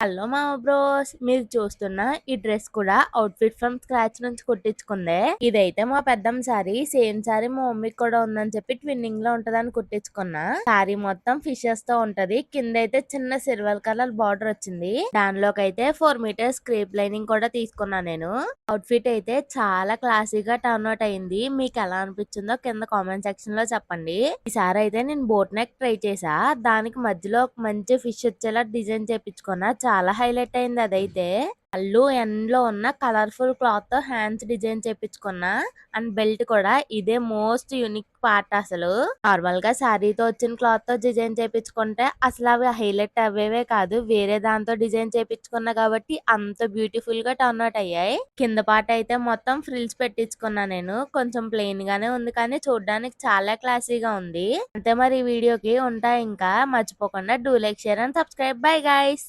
Hello మామ bros, మీరు చూస్తున్న ఈ డ్రెస్ కూడా అవుట్ఫిట్ ఫ్రమ్ స్క్రాచ్ నుంచి కుట్టించుకుందే. ఇదైతే మా పెద్దమ్మ సారీ. సేమ్ సారీ మా మమ్మీకి కూడా ఉందని చెప్పి ట్విన్నింగ్ లో ఉంటదని కుట్టించుకున్నా. సారీ మొత్తం ఫిషెస్ తో ఉంటది. కింద అయితే చిన్న సిల్వర్ కలర్ బార్డర్ వచ్చింది. దానిలోకి అయితే 4 మీటర్స్ క్రేప్ లైనింగ్ కూడా తీసుకున్నా నేను. అవుట్ఫిట్ అయితే చాలా క్లాసీగా టర్న్ అవుట్ అయింది. మీకు ఎలా అనిపించిందో కింద కామెంట్ సెక్షన్ లో చెప్పండి. ఈసారి అయితే నేను బోట్ నెక్ ట్రై చేసా. దానికి మధ్యలో ఒక మంచి ఫిష్ వచ్చేలా డిజైన్ చేపించుకున్నా. చాలా హైలైట్ అయింది అదైతే. పళ్ళు ఎండ్ లో ఉన్న కలర్ఫుల్ క్లాత్ తో హ్యాండ్స్ డిజైన్ చేపించుకున్నా. అండ్ బెల్ట్ కూడా ఇదే మోస్ట్ యూనిక్ పార్ట్ అసలు. నార్మల్ గా శారీతో వచ్చిన క్లాత్ తో డిజైన్ చేపించుకుంటే అసలు అవి హైలైట్ అవ్వేవే కాదు, వేరే దాంతో డిజైన్ చేపించుకున్నా కాబట్టి అంత బ్యూటిఫుల్ గా టర్న్ అవుట్ అయ్యాయి. కింద పార్ట్ అయితే మొత్తం ఫ్రిల్స్ పెట్టించుకున్నా నేను. కొంచెం ప్లెయిన్ గానే ఉంది కానీ చూడడానికి చాలా క్లాసీగా ఉంది. అంతే మరి ఈ వీడియోకి ఉంటా. ఇంకా మర్చిపోకుండా do like, share and subscribe. Bye guys.